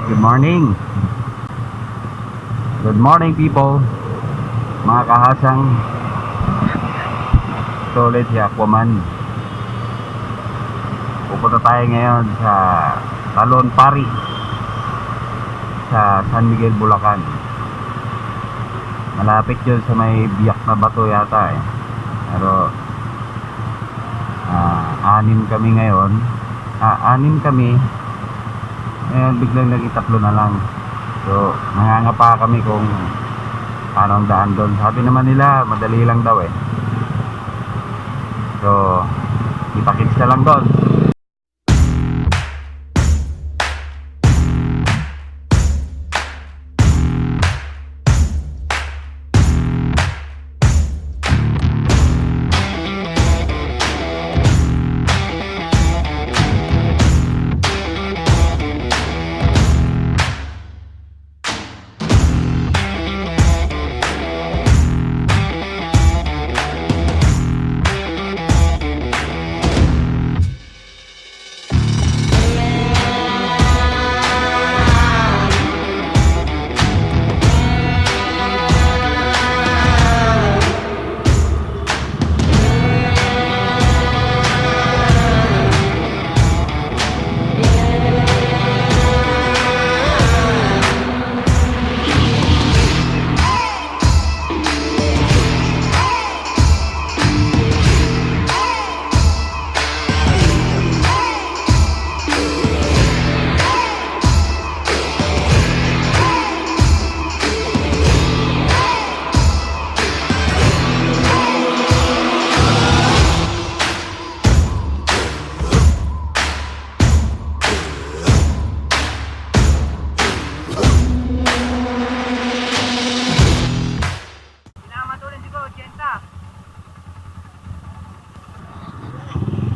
Good morning. Good morning people. Mga kahasang. Ito ulit si Aquaman. Pupunta tayo ngayon sa Talon Pari sa San Miguel, Bulacan. Malapit yun sa may biyak na bato yata eh. Pero anim kami ngayon. Anim kami. Ngayon biglang naging tatlo na lang. So nangangapa kami kung anong daan doon. Sabi naman nila madali lang daw eh. So kita-kits na lang doon.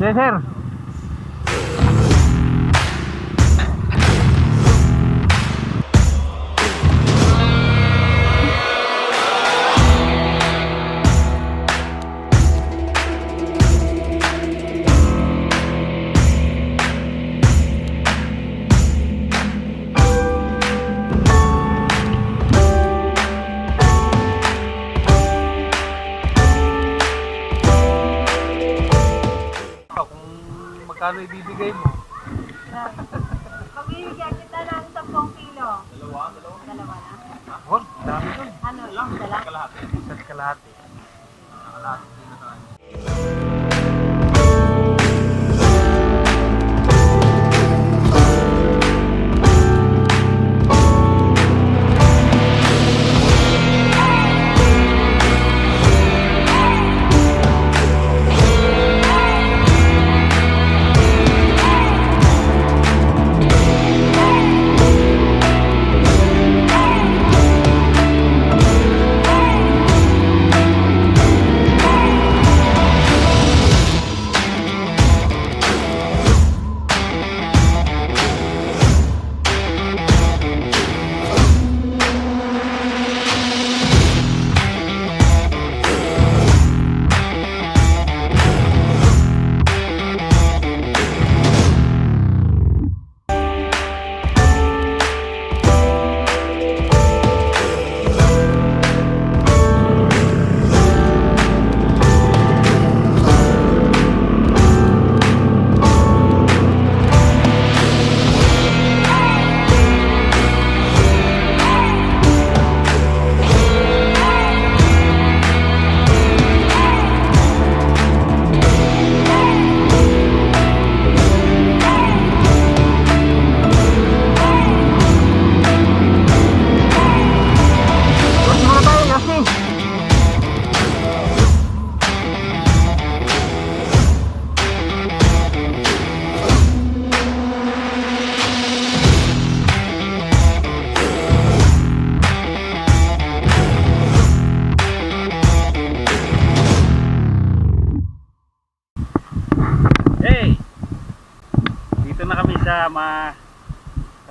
Yes, sir. Magkano ibibigay mo? Magbibigyan kita ng 10 kilo. Dalawa na. Oh, dami dun. Ano lang? Dala? Isa't kalahati.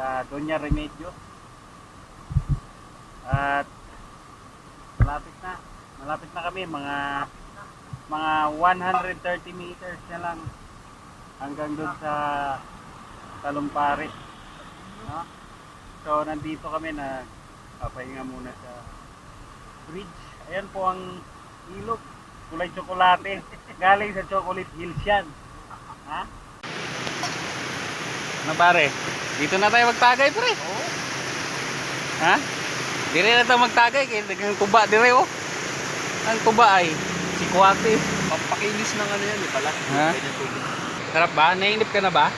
Sa Doña Remedios at malapit na kami, mga 130 meters na lang hanggang doon sa Talon Pari, no? So nandito kami na papahinga muna sa bridge. Ayan po ang ilog. Kulay tsokolate. Galing sa Chocolate Hills yan. Ha? Ano pare? Dito na tayo magtagay pre. Oo. Ha? Dire na tayo magtagay. Kaya nagang tuba dire oh. Ang tuba ay si Kuwate. Pampakinis ng ano yan, pala. Ha? Sarap ba? Nainip ka na ba?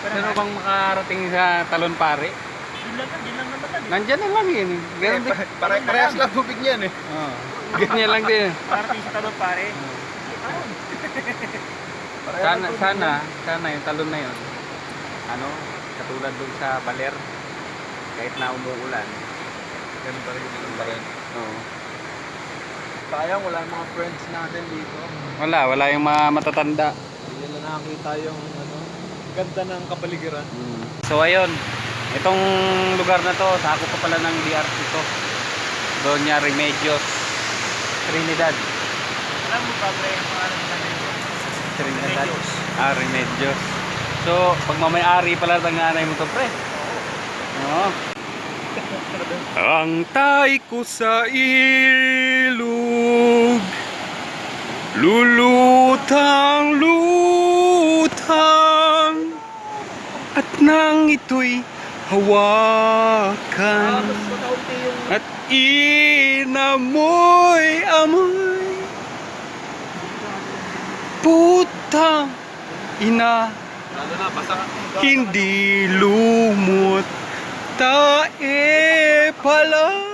Ano bang makarating sa Talon Pare? Di lang naman. Nandyan na lang yun. Ganun din. Parehas lang tubig niyan eh. Oh. Ganyan lang din. Parating sa talon pare. Sana yung talon na yun. Ano, katulad dun sa Baler. Kahit na umuulan. Ganun pa rin yung pa rin. Oo. Sayang, wala yung mga friends natin dito. Wala yung mga matatanda. Hindi nila nakakita yung ano, ganda ng kapaligiran. So ayun, itong lugar na to, sakop pa pala ng DRT to. Doña Remedios Trinidad. Alam mo ba, pre, yung pangalan nila nito? Trinidad. Remedios. So, pag mamay-ari pala ng nanay mo to, pre. Oo. Ang tay ko sa ilog, lulutang-lutang, at nang ito'y hawakan at inamoy-amoy, putang ina, Lalo na, basta hindi lumot tae pala.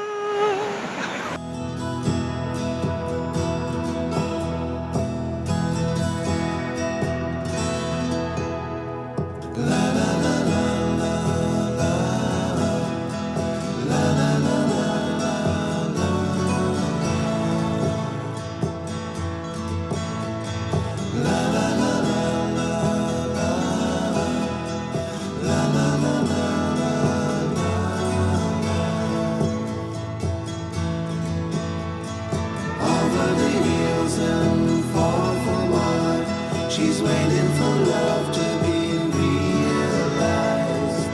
Over the hills and far from wide, she's waiting for love to be realized.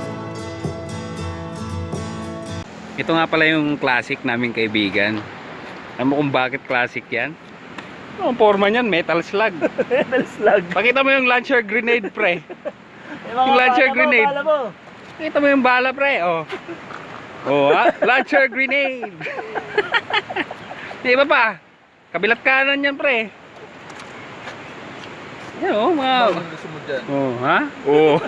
Ito nga pala yung classic naming kaibigan. Alam mo kung bakit classic yan? Ang forma niyan, metal slug. metal slug. Pakita mo yung launcher grenade, pre. Yung launcher grenade. Pakita mo yung bala, pre. Oh. Oh, ha? Launcher grenade. Di ba pa? Kabilat kanan yan, pre. Yan, oh, mga... Gusto mo dyan? Oh, ha? Oh.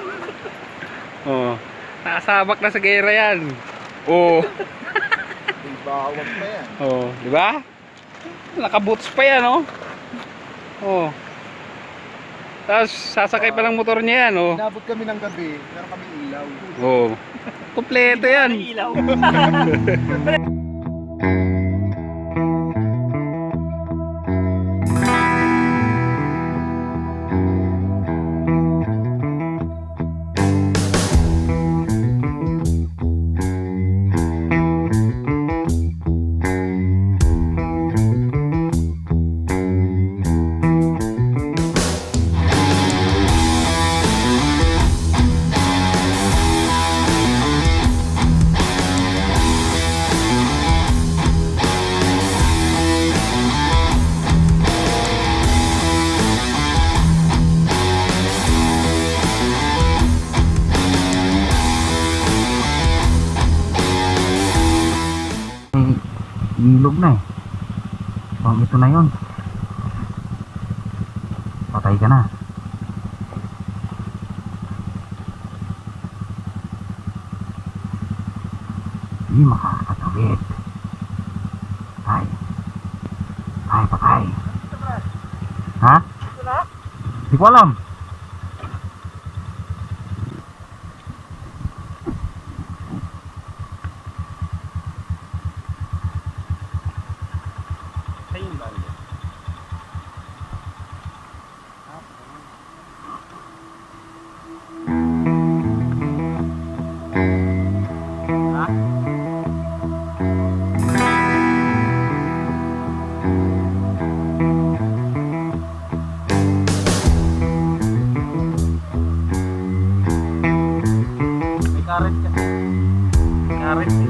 Oh. Nakasabak na sa gera yan. Oh. Bawag pa yan. Oh, di ba? Nakaboots pa yan, oh. Oh. Tapos sasakay pa lang motor niya yan, oh. Inabot kami ng gabi, meron kami ilaw. Oh. Kompleto yan. Ilaw. Ilog na eh. Pang ito na yun. Patay ka na. Hindi makakatawid. Patay. Patay. Ha? Hindi ko alam. May karet ka. Ayan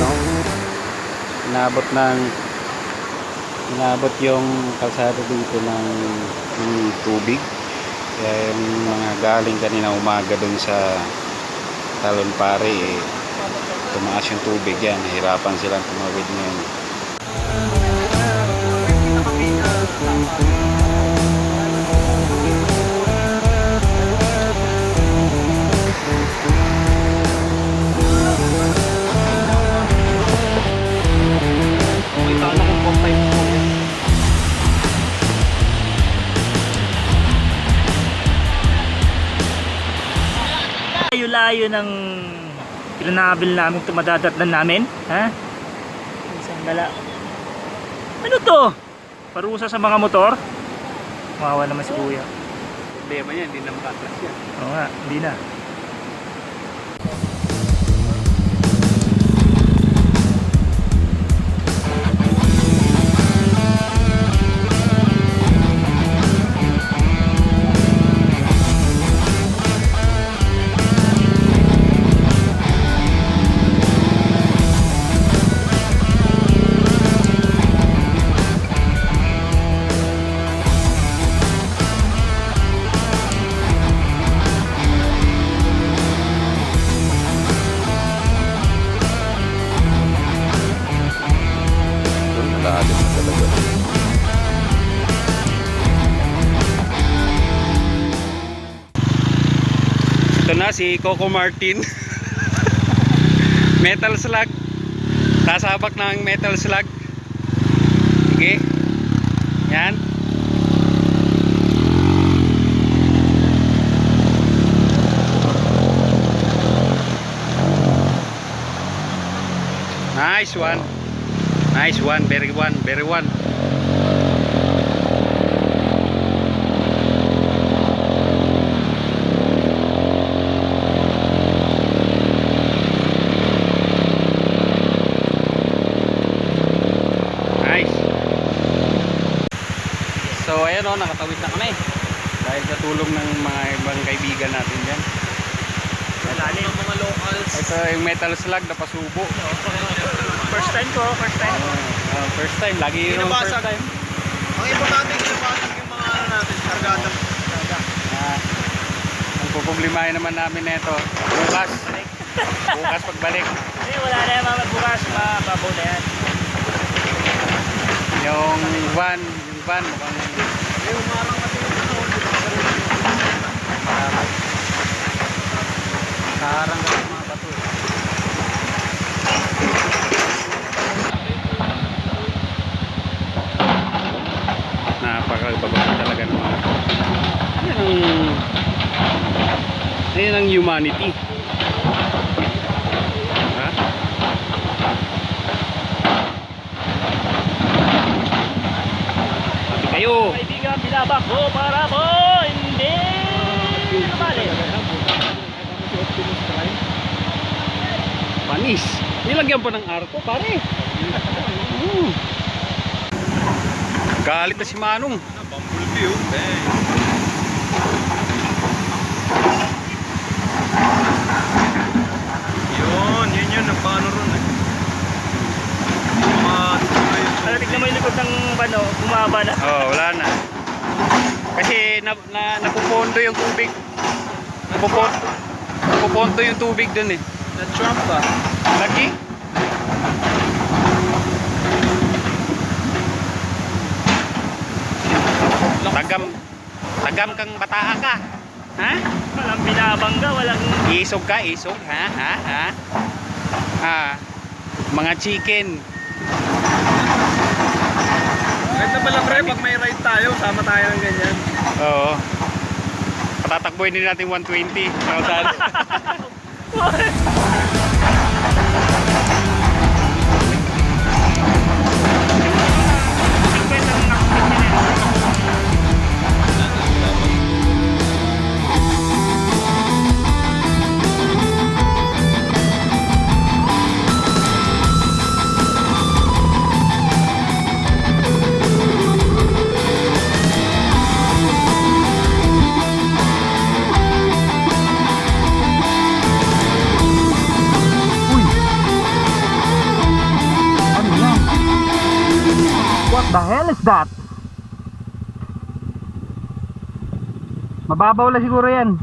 o. Inabot yung kalsada dito ng tubig. Kaya yung mga galing kanina umaga dun sa Talon Pare, tumaas yung tubig yan. Hirapan silang tumawid ngayon. Layo-layo ng pinanabil namin tumadadatnan namin, ha? Isang dala. Ano to? Parusa sa mga motor? Mawawa naman si kuya. Problema niya, hindi na makatras yan. Oo nga, hindi na. Ito na si Coco Martin. Metal slug. Sasabak ng metal slug. Sige. Yan. Nice one. Nice one. Very one. Very one. So ayan o, nakatawid na kami dahil sa tulong ng mga ibang kaibigan natin dyan. Malalim. Mga locals. Ito yung metal slug na pasubo. First time ko, first time. First time, lagi yung first Binabasag. time. Ang importante, ginabasag yung mga ano natin, kargada. Ang pupublimahin naman namin nito bukas. Bukas pagbalik. Wala na yung mga bukas, mababaw na yan. Yung van mukhang Yung marang kasi yung ano, kaharang ka ng mga bato. Napakababa talaga ng mga yan ang humanity. Ha? Sabi kayo. Kaibigan, binabak ko para mo hindi lumali. Panis. Nilagyan pa ng arko, pare. Galit na si Manong. Bumblebee, bang. Yun, nagpaano ron eh. Ano, tignan mo yung likod ng bano, bumaba na. Oh, wala na. Kasi napupondo yung tubig. Napupondo yung tubig dun eh. Na-trump ba? Lagi? Tagam kang bataa ka. Ha? Walang binabangga, walang... Isog ka, isog. Ha? Mga chicken. pala pre, pag may ride tayo, sama tayo ng ganyan. Oo. Patatakbuhin din natin 120. Ano saan? Uy! Ano yan? What the hell is that? Mababaw lang siguro yan.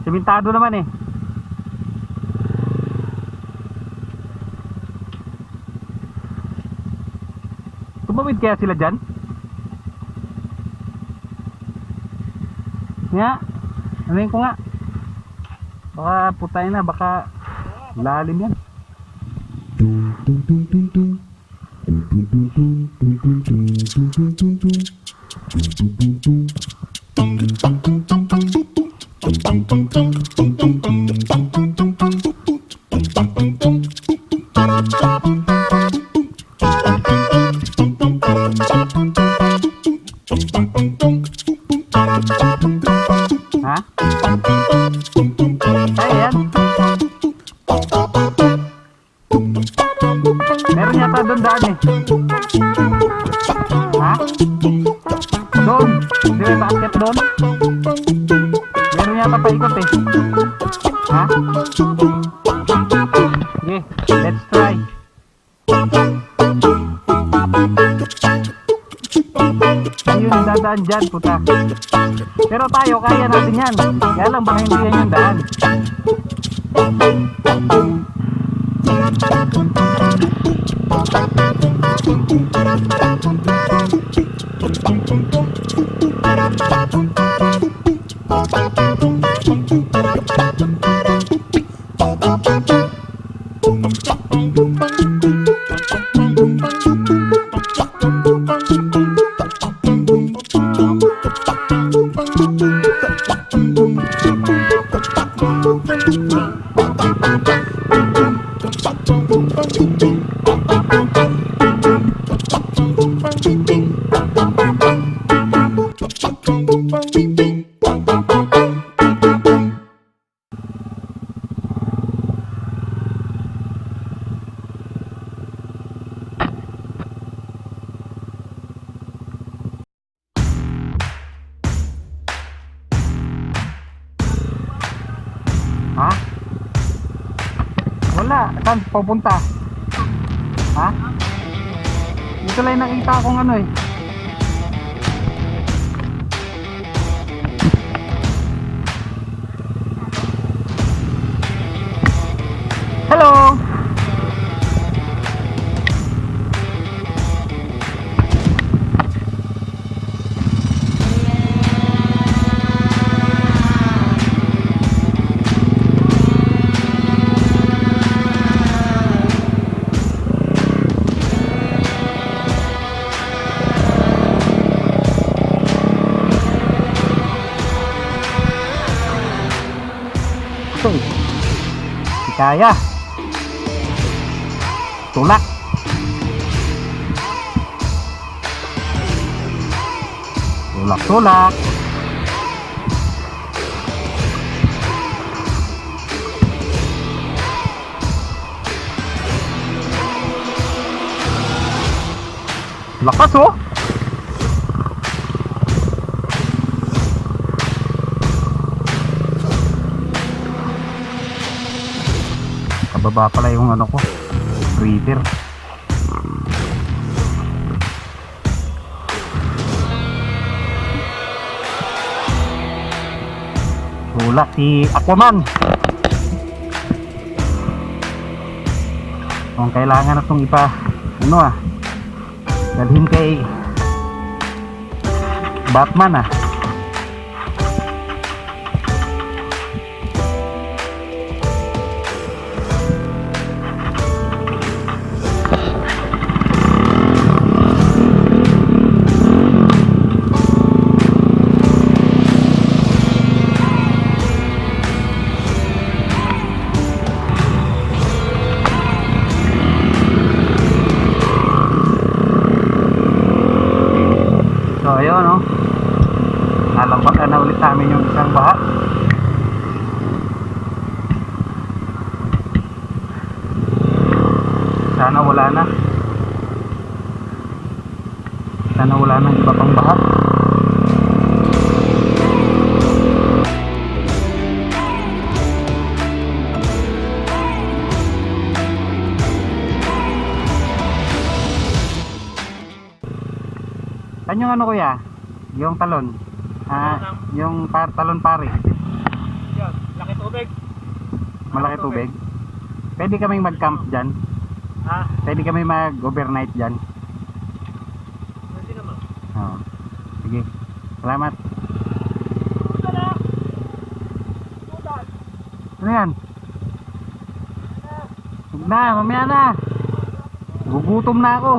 Simentado naman eh. Tumawid kaya sila dyan? Nga, ano yun ko nga? Baka putay na, baka lalim yan. Ha? Kaya yan. Meron yata doon daan eh. Ha? Doon. Hindi may basket doon. Meron yata paikot eh. Ha? Sige, let's try. Ayun yung dadaan dyan, puta. Pero tayo, kaya natin yan. Kaya lang baka hindi yan yung daan. Ha? Wala. Saan pupunta? Ha? Dito lang nakita akong ano eh. Hello! Uy, di kaya. Tulak. Tulak. Lakas oh. Kababa pala yung ano ko, breather. Tulak si Aquaman. Kung kailangan na itong dalhin kay Batman ano, nalampasan na ulit namin yung isang baha. Sana wala na. Sana wala nang iba pang baha. Saan yung ano kuya? Yung talon? Yung talon pare. Yan, laki tubig. Malaki tubig. Pwede kaming mag-camp dyan. Ha? Pwede kami mag-overnight dyan. Pwede naman. Oo. Sige. Salamat. Ano yan? Huwag na, mamaya na. Gugutom na ako.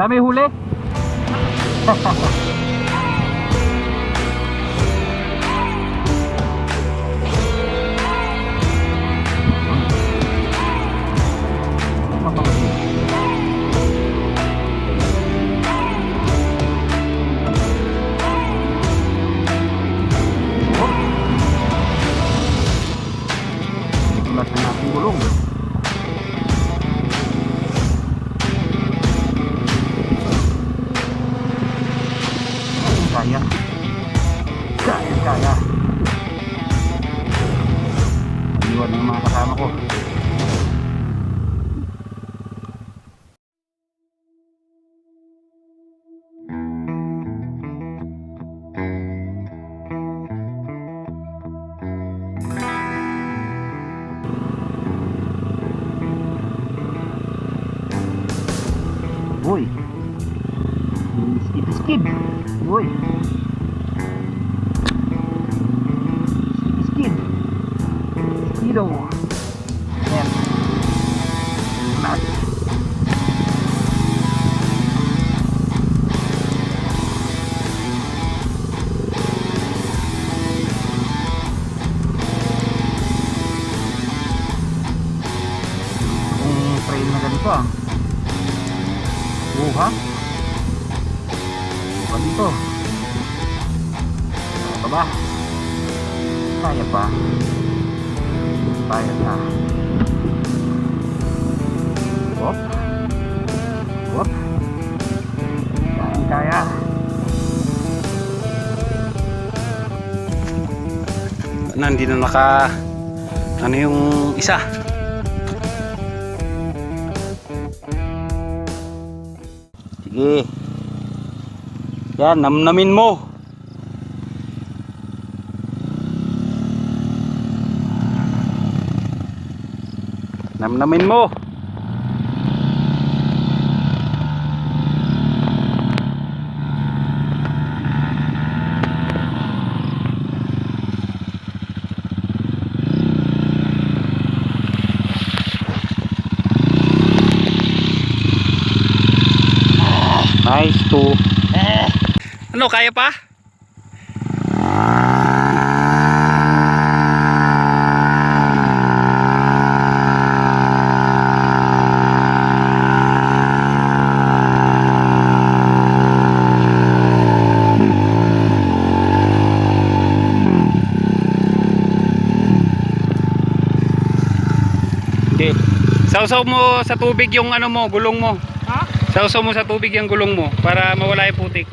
Dami huli. Tulas na natin gulong. Kaya. Kaya. Iwan ng mga kasama ko. Uy. Skid. Uy. Skid. Skido. Yan. Lahat. Trail na ganito ah. Buha. Buha dito. Ano pa ba? Kaya pa. Kaya na. Wop. Wop. Kaya. Hindi na naka ano yung isa. Sige. Yan, namnamin mo. Namnamin mo. Nice to. Ano, kaya pa? Hindi. Sausaw mo sa tubig yung ano mo, gulong mo. Ha? Sausaw mo sa tubig yung gulong mo para mawala yung putik.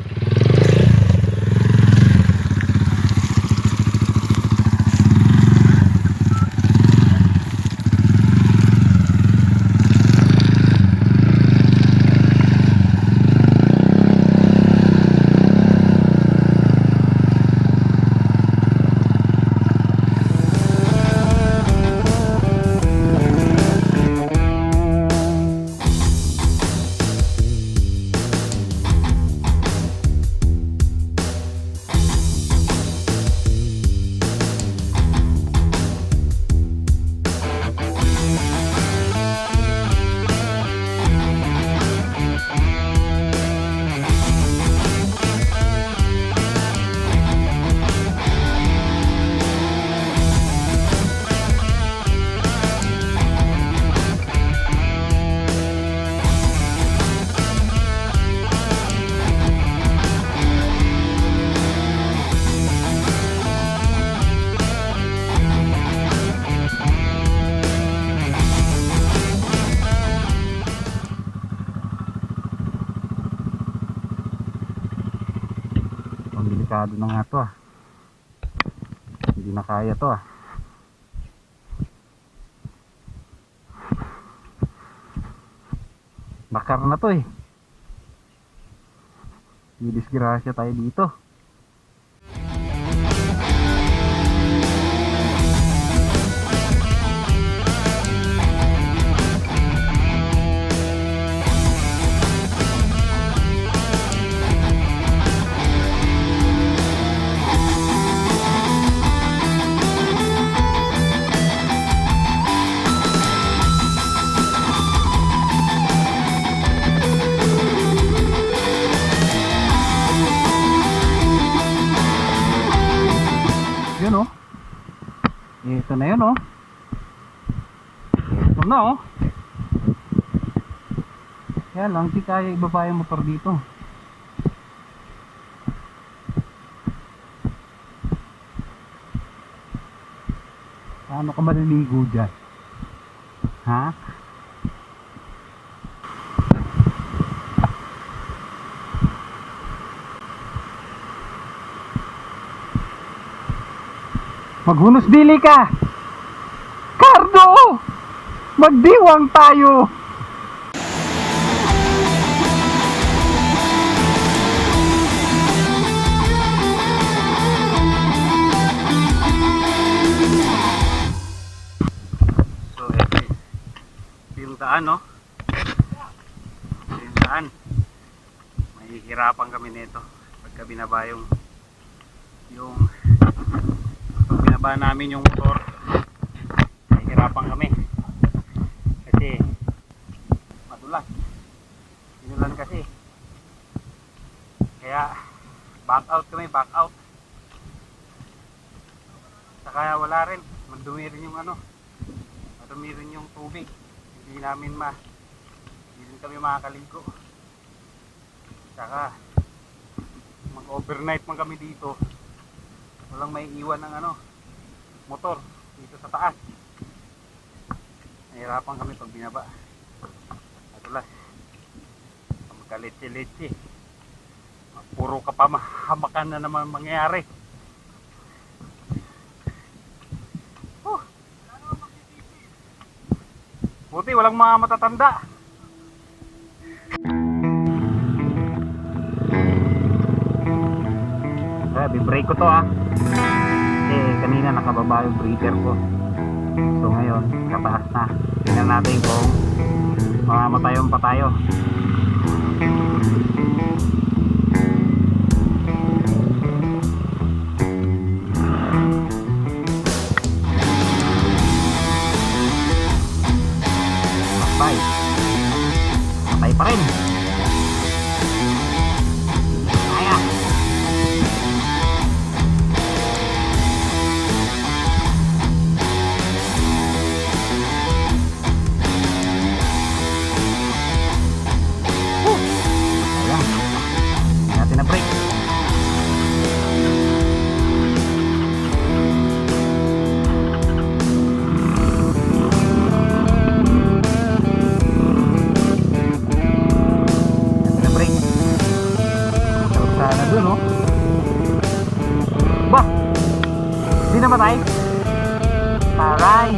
delikado na nga to ah. Hindi na kaya to ah. Bakar na to eh. Didisgrasya tayo dito. Yun oh. Ito na yun oh. Ito na oh. Kaya lang di kaya ibaba yung motor dito. Paano ka maliligo dyan? Ha? Maghunos dili ka! Cardo! Magdiwang tayo! So, ito yung daan, no? Ito yung daan. Mahihirapan kami nito pagka binaba yung pag binaba namin yung motor, mahihirapan kami kasi madulas. Inulan kasi. Kaya back out kami, back out. Saka wala rin, madumi rin yung madumi rin yung tubig. Hindi rin kami makakaligo. Saka mag-overnight man kami dito. Walang may iwan ng motor dito sa taas. Nahirapan kami pag binaba. Natulas. Magkaletse-letse. Puro kapahamakan na naman mangyayari. Buti walang mga matatanda. Bi-brake ko to ah. Kanina nakababa yung breaker ko. So ngayon, kataas na. Tingnan natin kung mamamatayon pa tayo. Patay. Patay pa rin. Kaya. Na break. Na break. Sana dun oh. Bah. Di na matay. Taray.